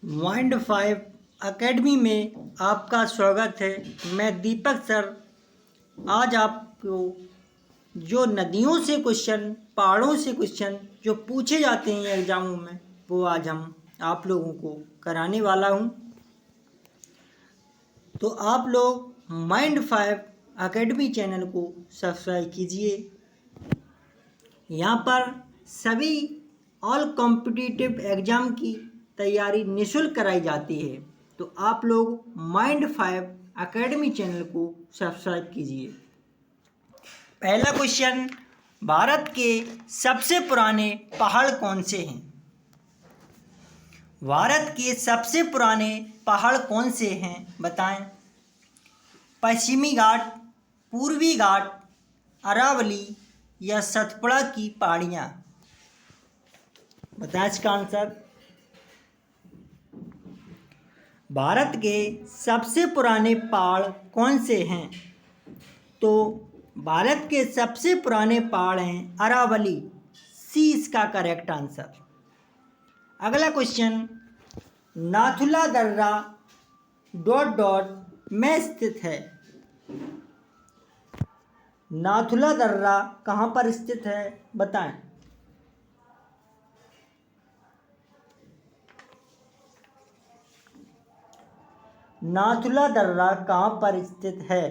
Mind 5 academy में आपका स्वागत है। मैं दीपक सर आज आपको जो नदियों से क्वेश्चन, पहाड़ों से क्वेश्चन जो पूछे जाते हैं एग्जामों में, वो आज हम आप लोगों को कराने वाला हूँ। तो आप लोग माइंड 5 एकेडमी चैनल को सब्सक्राइब कीजिए। यहाँ पर सभी ऑल कॉम्पिटिटिव एग्ज़ाम की तैयारी निःशुल्क कराई जाती है। तो आप लोग माइंड 5 एकेडमी चैनल को सब्सक्राइब कीजिए। पहला क्वेश्चन, भारत के सबसे पुराने पहाड़ कौन से हैं? भारत के सबसे पुराने पहाड़ कौन से हैं बताएं। पश्चिमी घाट, पूर्वी घाट, अरावली या सतपुड़ा की पहाड़ियाँ? बताएं इसका आंसर। भारत के सबसे पुराने पहाड़ कौन से हैं? तो भारत के सबसे पुराने पहाड़ हैं अरावली। सी इसका करेक्ट आंसर। अगला क्वेश्चन, नाथुला दर्रा डॉट डॉट में स्थित है। नाथुला दर्रा कहाँ पर स्थित है बताएं। नाथुला दर्रा कहाँ पर स्थित है?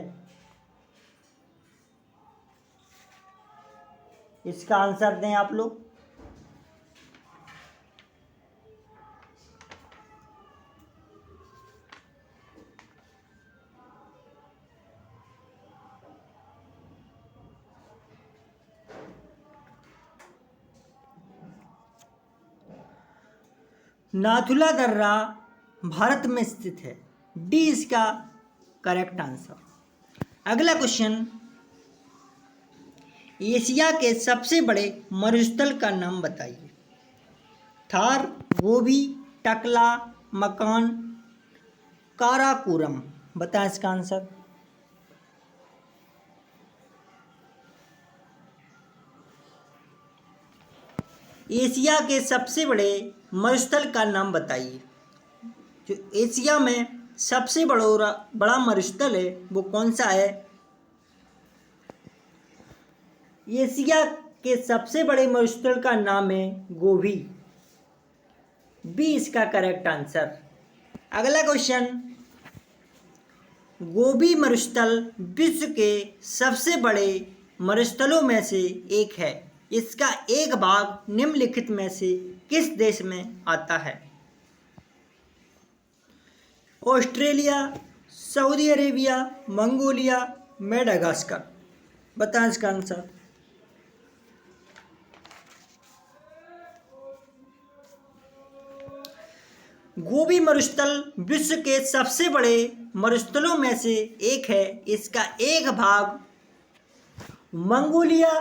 इसका आंसर दें आप लोग। नाथुला दर्रा भारत में स्थित है। डी इसका करेक्ट आंसर। अगला क्वेश्चन, एशिया के सबसे बड़े मरुस्थल का नाम बताइए। थार, गोबी, टकला, मकान, काराकोरम? बताएं इसका आंसर। एशिया के सबसे बड़े मरुस्थल का नाम बताइए। जो एशिया में सबसे बड़ा मरुस्थल है वो कौन सा है? एशिया के सबसे बड़े मरुस्थल का नाम है गोबी। बी इसका करेक्ट आंसर। अगला क्वेश्चन, गोबी मरुस्थल विश्व के सबसे बड़े मरुस्थलों में से एक है। इसका एक भाग निम्नलिखित में से किस देश में आता है? Australia, Saudi Arabia, Mongolia, Madagascar? बताएं इसका आंसर। गोबी मरुस्थल विश्व के सबसे बड़े मरुस्थलों में से एक है। इसका एक भाग मंगोलिया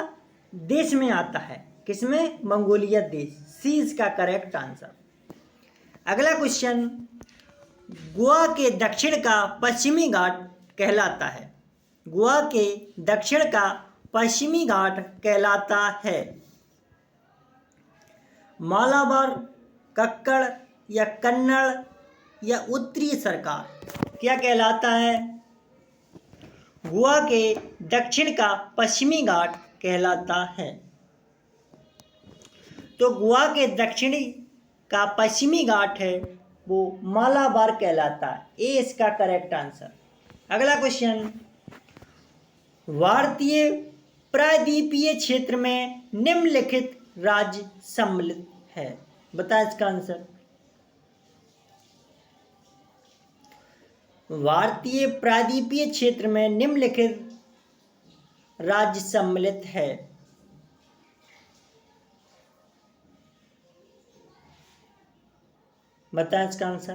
देश में आता है। किसमें? मंगोलिया देश। सी इसका करेक्ट आंसर। अगला क्वेश्चन, गोवा के दक्षिण का पश्चिमी घाट कहलाता है। गोवा के दक्षिण का पश्चिमी घाट कहलाता है मालाबार, कक्कड़ या कन्नड़ या उत्तरी सरकार? क्या कहलाता है? गोवा के दक्षिण का पश्चिमी घाट कहलाता है। तो गोवा के दक्षिणी का पश्चिमी घाट है वो मालाबार कहलाता है। ए इसका करेक्ट आंसर। अगला क्वेश्चन, भारतीय प्रायद्वीपीय क्षेत्र में निम्नलिखित राज्य सम्मिलित है। बताएं इसका आंसर। भारतीय प्रायद्वीपीय क्षेत्र में निम्नलिखित राज्य सम्मिलित है। बताएं इसका आंसर।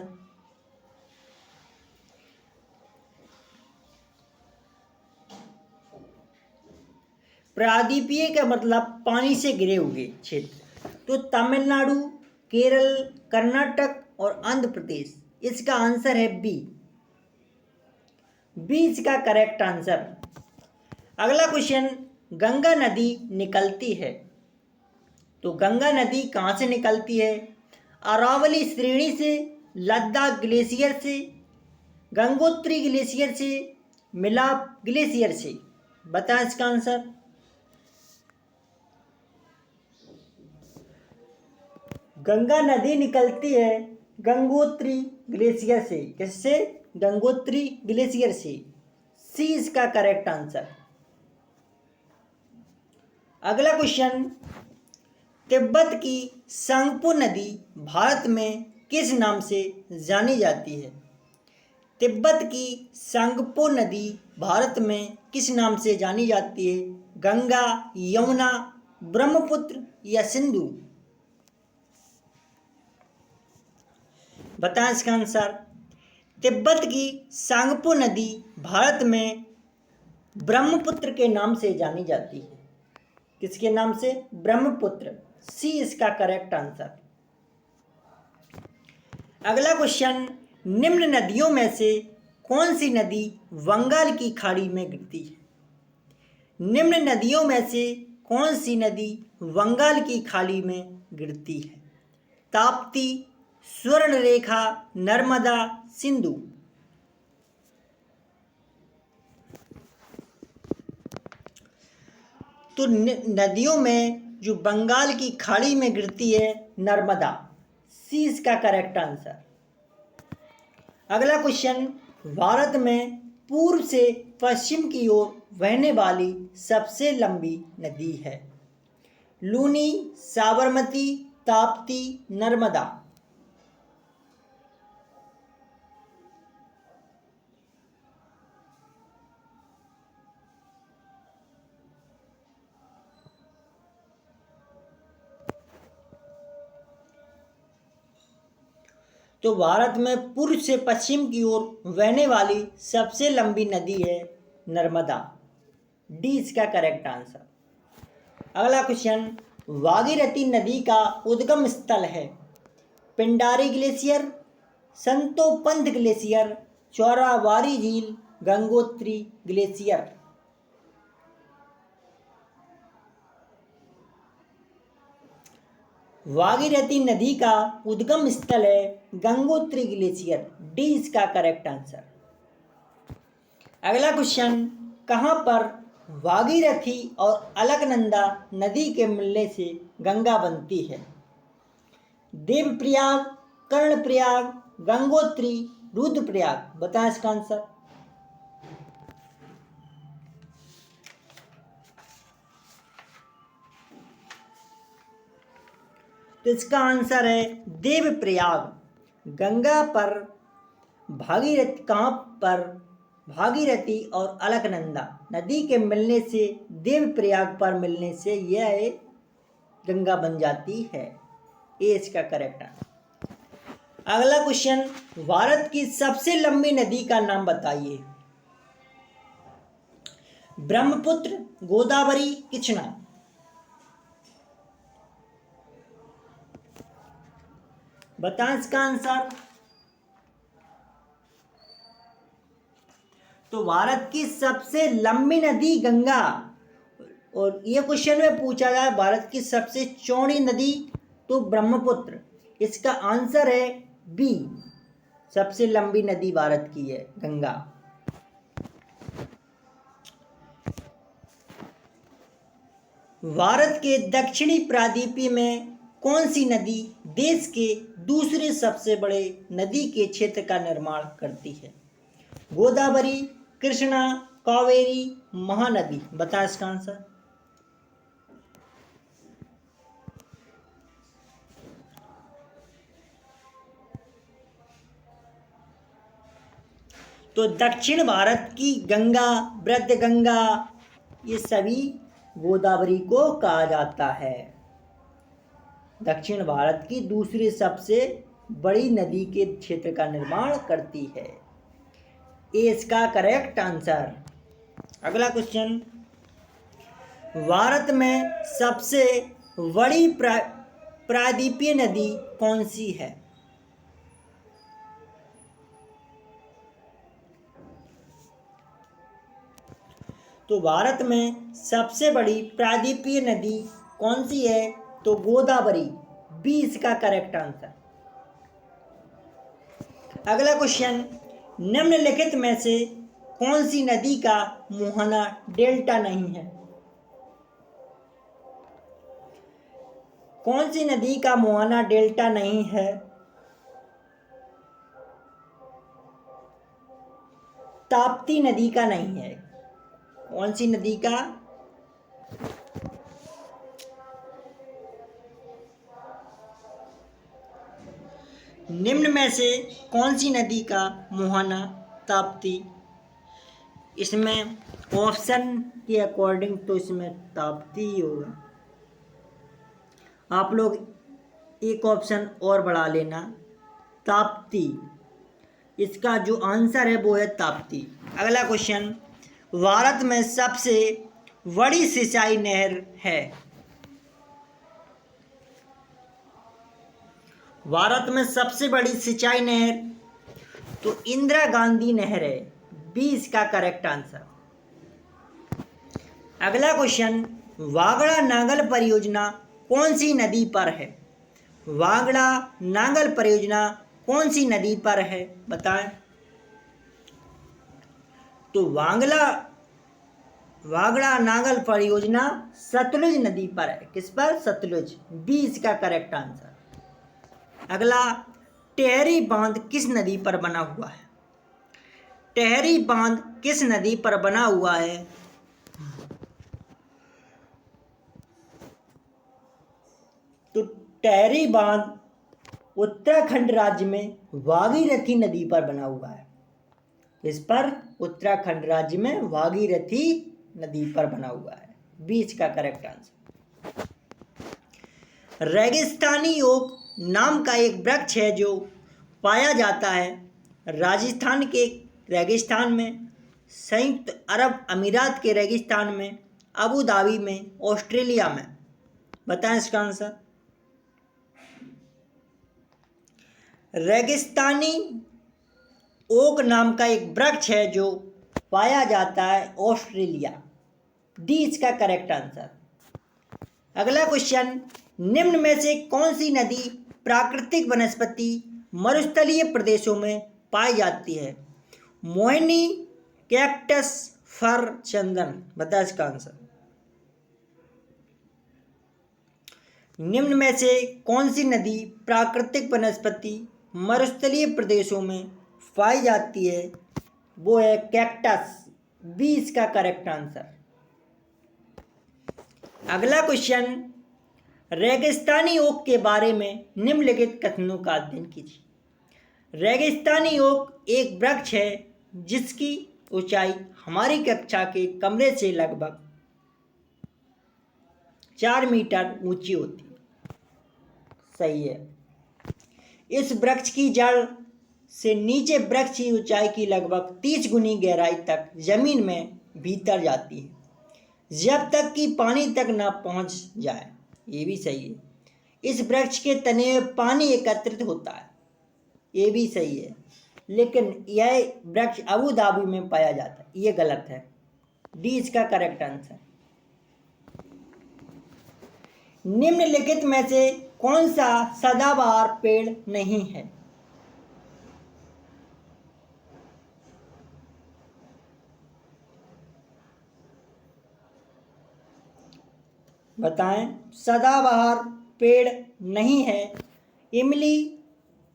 प्रायद्वीपीय का मतलब पानी से घिरे हुए क्षेत्र। तो तमिलनाडु, केरल, कर्नाटक और आंध्र प्रदेश? इसका आंसर है बी। बी इसका करेक्ट आंसर। अगला क्वेश्चन, गंगा नदी निकलती है। तो गंगा नदी कहाँ से निकलती है? अरावली श्रेणी से लद्दाख ग्लेशियर से, गंगोत्री ग्लेशियर से, मिलाप ग्लेशियर से? बताएं इसका आंसर। गंगा नदी निकलती है गंगोत्री ग्लेशियर से। किससे? गंगोत्री ग्लेशियर से। सी इसका करेक्ट आंसर। अगला क्वेश्चन, तिब्बत की सांगपो नदी भारत में किस नाम से जानी जाती है? तिब्बत की सांगपो नदी भारत में किस नाम से जानी जाती है? गंगा, यमुना, ब्रह्मपुत्र या सिंधु? बताएं इसका आंसर। तिब्बत की सांगपो नदी भारत में ब्रह्मपुत्र के नाम से जानी जाती है। किसके नाम से? ब्रह्मपुत्र। सी इसका करेक्ट आंसर। अगला क्वेश्चन, निम्न नदियों में से कौन सी नदी बंगाल की खाड़ी में गिरती है? निम्न नदियों में से कौन सी नदी बंगाल की खाड़ी में गिरती है? ताप्ती, स्वर्णरेखा, नर्मदा, सिंधु? तो नदियों में जो बंगाल की खाड़ी में गिरती है, नर्मदा। सी इसका करेक्ट आंसर। अगला क्वेश्चन, भारत में पूर्व से पश्चिम की ओर बहने वाली सबसे लंबी नदी है? लूनी, साबरमती, ताप्ती, नर्मदा? तो भारत में पूर्व से पश्चिम की ओर बहने वाली सबसे लंबी नदी है नर्मदा। डी इसका करेक्ट आंसर। अगला क्वेश्चन, भागीरथी नदी का उद्गम स्थल है? पिंडारी ग्लेशियर, संतोपंथ ग्लेशियर, चौराबाड़ी झील, गंगोत्री ग्लेशियर? भागीरथी नदी का उद्गम स्थल है गंगोत्री ग्लेशियर। डी इसका करेक्ट आंसर। अगला क्वेश्चन, कहाँ पर भागीरथी और अलकनंदा नदी के मिलने से गंगा बनती है? देवप्रयाग, कर्णप्रयाग, गंगोत्री, रुद्रप्रयाग? बताएं इसका आंसर। तो इसका आंसर है देवप्रयाग। गंगा पर भागीरथी, कहाँ पर भागीरथी और अलकनंदा नदी के मिलने से, देवप्रयाग पर मिलने से यह गंगा बन जाती है। ये इसका करेक्ट आंसर। अगला क्वेश्चन, भारत की सबसे लंबी नदी का नाम बताइए? ब्रह्मपुत्र, गोदावरी, कृष्णा? बताएं इसका आंसर। तो भारत की सबसे लंबी नदी गंगा। और ये क्वेश्चन में पूछा जाए भारत की सबसे चौड़ी नदी, तो ब्रह्मपुत्र। इसका आंसर है बी, सबसे लंबी नदी भारत की है गंगा। भारत के दक्षिणी प्रायद्वीप में कौन सी नदी देश के दूसरे सबसे बड़े नदी के क्षेत्र का निर्माण करती है? गोदावरी, कृष्णा, कावेरी, महानदी? बताएं इसका आंसर। तो दक्षिण भारत की गंगा, वृद्धगंगा, ये सभी गोदावरी को कहा जाता है। दक्षिण भारत की दूसरी सबसे बड़ी नदी के क्षेत्र का निर्माण करती है। ये इसका करेक्ट आंसर। अगला क्वेश्चन, भारत में सबसे बड़ी प्रायद्वीपीय नदी कौन सी है? तो भारत में सबसे बड़ी प्रायद्वीपीय नदी कौन सी है? तो गोदावरी। बी इसका करेक्ट आंसर। अगला क्वेश्चन, निम्नलिखित में से कौन सी नदी का मुहाना डेल्टा नहीं है? कौन सी नदी का मुहाना डेल्टा नहीं है? ताप्ती नदी का नहीं है। कौन सी नदी का? निम्न में से कौन सी नदी का मुहाना ताप्ती? इसमें ऑप्शन के अकॉर्डिंग तो इसमें ताप्ती ही होगा। आप लोग एक ऑप्शन और बढ़ा लेना, ताप्ती। इसका जो आंसर है वो है ताप्ती। अगला क्वेश्चन, भारत में सबसे बड़ी सिंचाई नहर है? भारत में सबसे बड़ी सिंचाई नहर तो इंदिरा गांधी नहर है, बी इसका करेक्ट आंसर। अगला क्वेश्चन, वागड़ा नांगल परियोजना कौन सी नदी पर है? वागड़ा नांगल परियोजना कौन सी नदी पर है, बताएं। तो वागड़ा नांगल परियोजना सतलुज नदी पर है। किस पर? सतलुज, बी इसका करेक्ट आंसर। अगला, टेहरी बांध किस नदी पर बना हुआ है? टेहरी बांध किस नदी पर बना हुआ है? तो टेहरी बांध उत्तराखंड राज्य में भागीरथी नदी पर बना हुआ है। इस पर उत्तराखंड राज्य में भागीरथी नदी पर बना हुआ है, बीच का करेक्ट आंसर। रेगिस्तानी ओक नाम का एक वृक्ष है जो पाया जाता है राजस्थान के रेगिस्तान में, संयुक्त अरब अमीरात के रेगिस्तान में, अबू धाबी में, ऑस्ट्रेलिया में। बताएं इसका आंसर। रेगिस्तानी ओक नाम का एक वृक्ष है जो पाया जाता है ऑस्ट्रेलिया, डी इसका करेक्ट आंसर। अगला क्वेश्चन, निम्न में से कौन सी नदी प्राकृतिक वनस्पति मरुस्थलीय प्रदेशों में पाई जाती है? मोहिनी, कैक्टस, फर, चंदन। बता इसका आंसर। निम्न में से कौन सी नदी प्राकृतिक वनस्पति मरुस्थलीय प्रदेशों में पाई जाती है? वो है कैक्टस, बी इसका करेक्ट आंसर। अगला क्वेश्चन, रेगिस्तानी ओक के बारे में निम्नलिखित कथनों का अध्ययन कीजिए। रेगिस्तानी ओक एक वृक्ष है जिसकी ऊंचाई हमारी कक्षा के कमरे से लगभग 4 मीटर ऊंची होती है। सही है। इस वृक्ष की जड़ से नीचे वृक्ष की ऊंचाई की लगभग 30 गुनी गहराई तक जमीन में भीतर जाती है, जब तक कि पानी तक न पहुंच जाए। ये भी सही है। इस वृक्ष के तने में पानी एकत्रित होता है, ये भी सही है। लेकिन यह वृक्ष अबू धाबी में पाया जाता है, ये गलत है, डी इसका करेक्ट आंसर। निम्नलिखित में से कौन सा सदाबहार पेड़ नहीं है? बताएं। सदाबहार पेड़ नहीं है। इमली,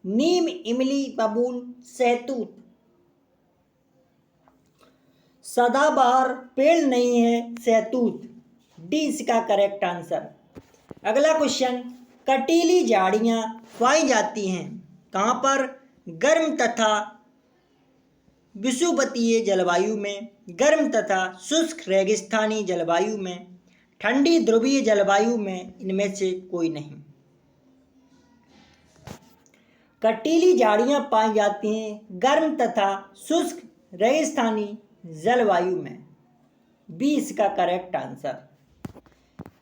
नीम, इमली, बबूल, सहतूत। सदाबहार पेड़ नहीं है, सहतूत, डी इसका करेक्ट आंसर। अगला क्वेश्चन, कटीली झाड़ियाँ पाई जाती हैं कहाँ पर? गर्म तथा विषुवतीय जलवायु में, गर्म तथा शुष्क रेगिस्तानी जलवायु में, ठंडी ध्रुवीय जलवायु में, इनमें से कोई नहीं। कटीली झाड़ियाँ पाई जाती हैं गर्म तथा शुष्क रेगिस्तानी जलवायु में, बी इसका करेक्ट आंसर।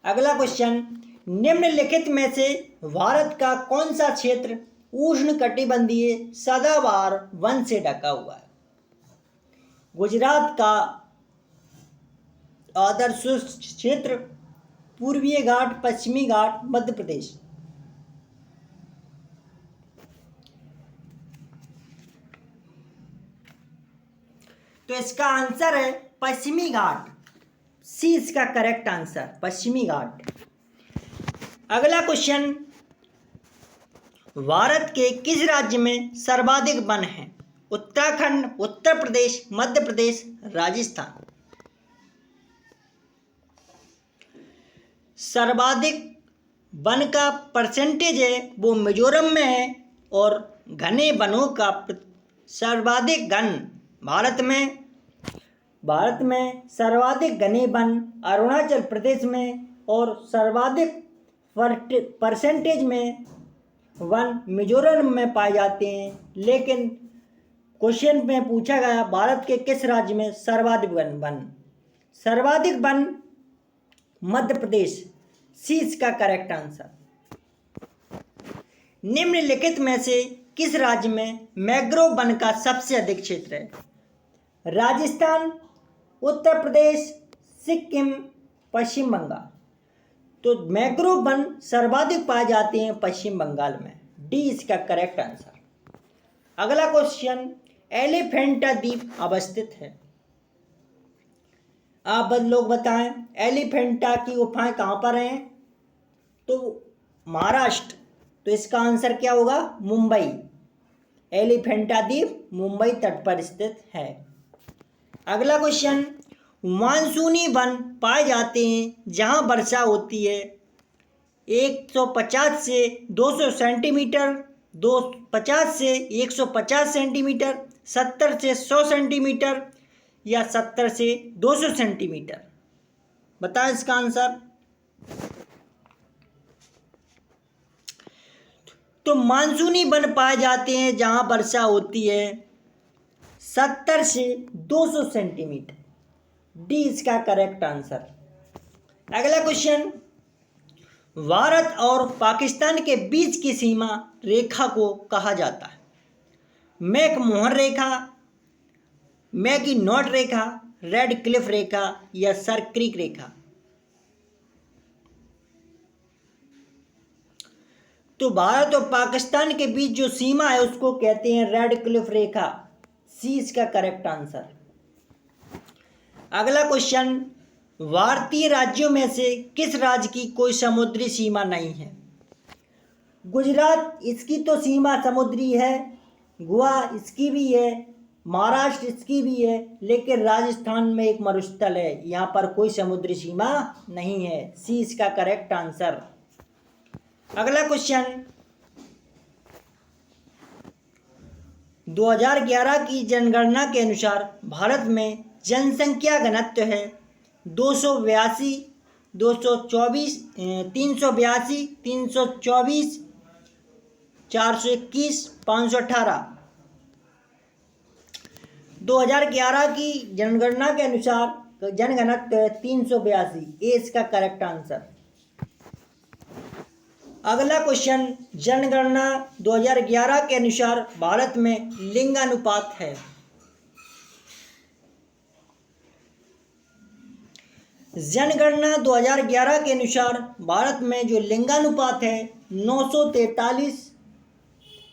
अगला क्वेश्चन, निम्नलिखित में से भारत का कौन सा क्षेत्र उष्णकटिबंधीय सदाबहार वन से ढका हुआ है? गुजरात का आदर्श शुष्क क्षेत्र, पूर्वीय घाट, पश्चिमी घाट, मध्य प्रदेश। तो इसका आंसर है पश्चिमी घाट। सी इसका करेक्ट आंसर, पश्चिमी घाट। अगला क्वेश्चन, भारत के किस राज्य में सर्वाधिक वन हैं? उत्तराखंड, उत्तर प्रदेश, मध्य प्रदेश, राजस्थान। सर्वाधिक वन का परसेंटेज है वो मिजोरम में है, और घने वनों का सर्वाधिक घन भारत में सर्वाधिक घने वन अरुणाचल प्रदेश में, और सर्वाधिक परसेंटेज में वन मिजोरम में पाए जाते हैं। लेकिन क्वेश्चन में पूछा गया भारत के किस राज्य में सर्वाधिक वन मध्य प्रदेश। सी इसका करेक्ट आंसर। निम्नलिखित में से किस राज्य में मैंग्रोव वन का सबसे अधिक क्षेत्र है? राजस्थान, उत्तर प्रदेश, सिक्किम, पश्चिम बंगाल। तो मैंग्रोव वन सर्वाधिक पाए जाते हैं पश्चिम बंगाल में। डी इसका करेक्ट आंसर। अगला क्वेश्चन, एलिफेंटा द्वीप अवस्थित है? आप लोग बताएं एलिफेंटा की गुफाएं कहाँ पर हैं? तो महाराष्ट्र। तो इसका आंसर क्या होगा? मुंबई। एलिफेंटा द्वीप मुंबई तट पर स्थित है। अगला क्वेश्चन, मानसूनी वन पाए जाते हैं जहां वर्षा होती है 150 से 200 सेंटीमीटर, 250 से 150 सेंटीमीटर, 70 से 100 सेंटीमीटर, या 70 से 200 सेंटीमीटर। बताएं इसका आंसर। तो मानसूनी वन पाए जाते हैं जहां वर्षा होती है 70 से 200 सेंटीमीटर। डी इसका करेक्ट आंसर। अगला क्वेश्चन, भारत और पाकिस्तान के बीच की सीमा रेखा को कहा जाता है? मैकमोहन रेखा, मैकीनॉट रेखा, रेड क्लिफ रेखा, या सर क्रीक रेखा। तो भारत और पाकिस्तान के बीच जो सीमा है उसको कहते हैं रेड क्लिफ रेखा। सी इसका करेक्ट आंसर। अगला क्वेश्चन, भारतीय राज्यों में से किस राज्य की कोई समुद्री सीमा नहीं है? गुजरात, इसकी तो सीमा समुद्री है। गोवा, इसकी भी है। महाराष्ट्र, इसकी भी है। लेकिन राजस्थान में एक मरुस्थल है, यहाँ पर कोई समुद्री सीमा नहीं है। सी इसका करेक्ट आंसर। अगला क्वेश्चन, 2011 की जनगणना के अनुसार भारत में जनसंख्या घनत्व है 282, 224, 382, 324, 421, 518। 2011 की जनगणना के अनुसार जनघनत्व है 382। ए इसका करेक्ट आंसर। अगला क्वेश्चन, जनगणना 2011 के अनुसार भारत में लिंगानुपात है? जनगणना 2011 के अनुसार भारत में जो लिंगानुपात है 943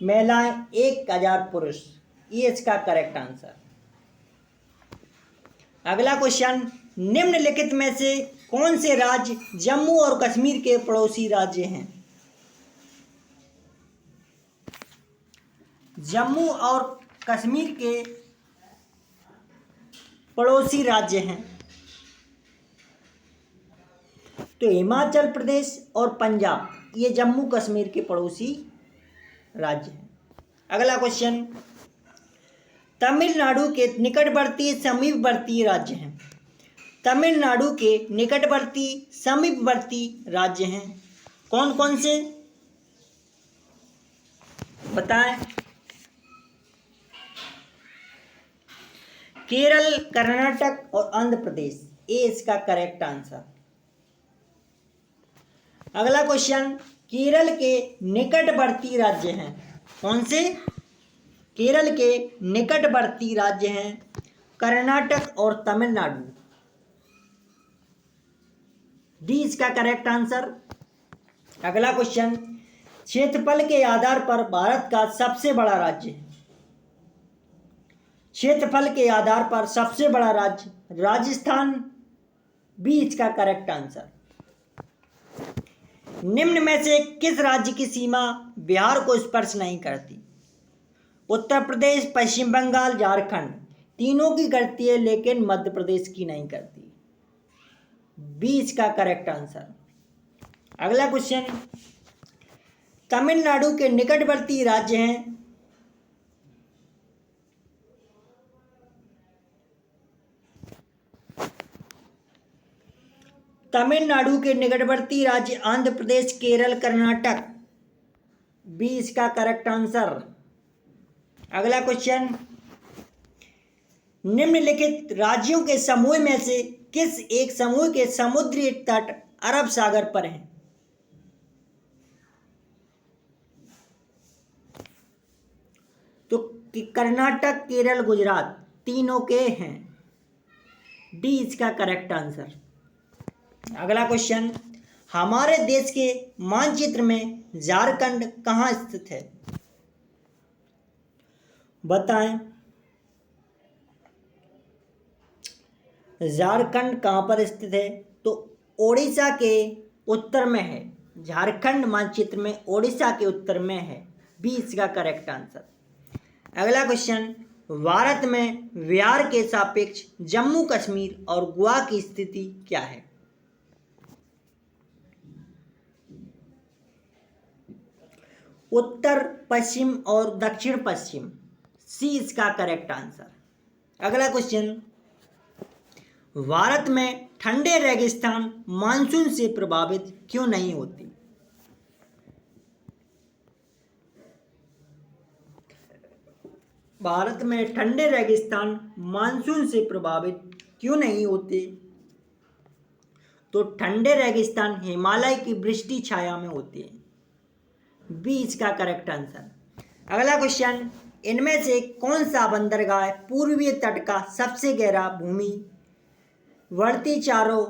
महिलाएं 1000 पुरुष। ये इसका करेक्ट आंसर। अगला क्वेश्चन, निम्नलिखित में से कौन से राज्य जम्मू और कश्मीर के पड़ोसी राज्य हैं? जम्मू और कश्मीर के पड़ोसी राज्य हैं तो हिमाचल प्रदेश और पंजाब, ये जम्मू कश्मीर के पड़ोसी राज्य हैं। अगला क्वेश्चन, तमिलनाडु के निकटवर्ती समीपवर्ती राज्य हैं? तमिलनाडु के निकटवर्ती समीपवर्ती राज्य हैं कौन कौन से? बताएं। केरल, कर्नाटक और आंध्र प्रदेश। ए इसका करेक्ट आंसर। अगला क्वेश्चन, केरल के निकटवर्ती राज्य हैं कौन से? केरल के निकटवर्ती राज्य हैं कर्नाटक और तमिलनाडु। डी इसका करेक्ट आंसर। अगला क्वेश्चन, क्षेत्रफल के आधार पर भारत का सबसे बड़ा राज्य है? क्षेत्रफल के आधार पर सबसे बड़ा राज्य राजस्थान, बी इसका करेक्ट आंसर। निम्न में से किस राज्य की सीमा बिहार को स्पर्श नहीं करती? उत्तर प्रदेश, पश्चिम बंगाल, झारखंड, तीनों की करती है लेकिन मध्य प्रदेश की नहीं करती। बी इसका करेक्ट आंसर। अगला क्वेश्चन, तमिलनाडु के निकटवर्ती राज्य हैं तमिलनाडु के निकटवर्ती राज्य आंध्र प्रदेश, केरल, कर्नाटक। बी इसका करेक्ट आंसर। अगला क्वेश्चन, निम्नलिखित राज्यों के समूह में से किस एक समूह के समुद्री तट अरब सागर पर हैं? तो कर्नाटक, केरल, गुजरात, तीनों के हैं। डी इसका करेक्ट आंसर। अगला क्वेश्चन, हमारे देश के मानचित्र में झारखंड कहाँ स्थित है? बताएं, झारखंड कहाँ पर स्थित है? तो ओडिशा के उत्तर में है। झारखंड मानचित्र में ओडिशा के उत्तर में है। बी इसका करेक्ट आंसर। अगला क्वेश्चन, भारत में बिहार के सापेक्ष जम्मू कश्मीर और गोवा की स्थिति क्या है? उत्तर, पश्चिम और दक्षिण पश्चिम। सी इसका करेक्ट आंसर। अगला क्वेश्चन, भारत में ठंडे रेगिस्तान मानसून से प्रभावित क्यों नहीं होती? भारत में ठंडे रेगिस्तान मानसून से प्रभावित क्यों नहीं होते? तो ठंडे रेगिस्तान हिमालय की वृष्टि छाया में होते हैं। बी इसका करेक्ट आंसर। अगला क्वेश्चन, इनमें से कौन सा बंदरगाह पूर्वी तट का सबसे गहरा भूमि वर्ती चारों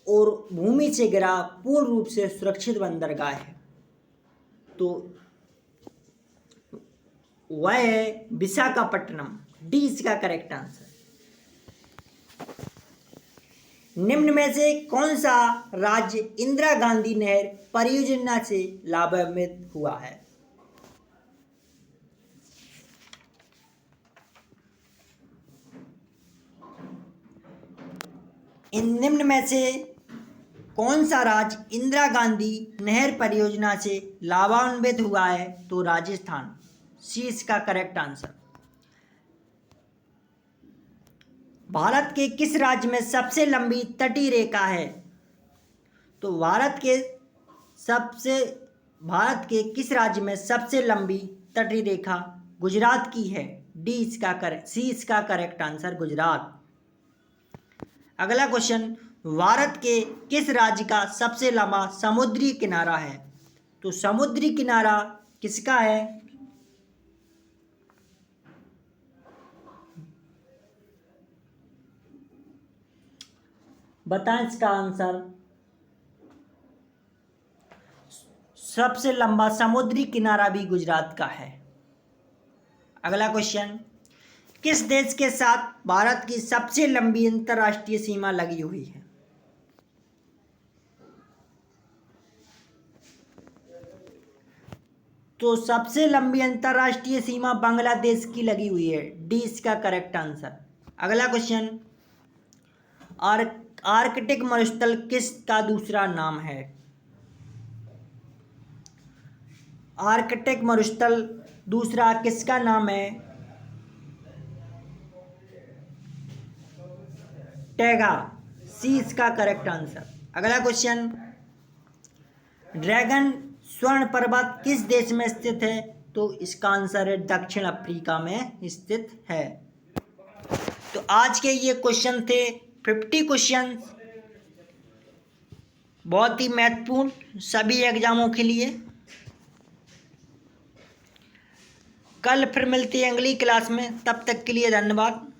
ओर भूमि से घिरा पूर्ण रूप से सुरक्षित बंदरगाह है? तो वह है विशाखापट्टनम। डी इसका करेक्ट आंसर। निम्न में से कौन सा राज्य इंदिरा गांधी नहर परियोजना से लाभान्वित हुआ है? निम्न में से कौन सा राज्य इंदिरा गांधी नहर परियोजना से लाभान्वित हुआ है? तो राजस्थान। सी इसका करेक्ट आंसर। भारत के किस राज्य में सबसे लंबी तटीय रेखा है? तो भारत के किस राज्य में सबसे लंबी तटीय रेखा गुजरात की है? सी इसका करेक्ट आंसर, गुजरात। अगला क्वेश्चन, भारत के किस राज्य का सबसे लंबा समुद्री किनारा है? तो समुद्री किनारा किसका है? बताएं इसका आंसर। सबसे लंबा समुद्री किनारा भी गुजरात का है। अगला क्वेश्चन, किस देश के साथ भारत की सबसे लंबी अंतर्राष्ट्रीय सीमा लगी हुई है? तो सबसे लंबी अंतर्राष्ट्रीय सीमा बांग्लादेश की लगी हुई है। डी इसका करेक्ट आंसर। अगला क्वेश्चन, आर्कटिक मरुस्थल किसका दूसरा नाम है? आर्कटिक मरुस्थल दूसरा किसका नाम है? टैगा। सी इसका करेक्ट आंसर। अगला क्वेश्चन, ड्रैगन स्वर्ण पर्वत किस देश में स्थित है? तो इसका आंसर है दक्षिण अफ्रीका में स्थित है। तो आज के ये क्वेश्चन थे 50 क्वेश्चन, बहुत ही महत्वपूर्ण सभी एग्जामों के लिए। कल फिर मिलते हैं अगली क्लास में, तब तक के लिए धन्यवाद।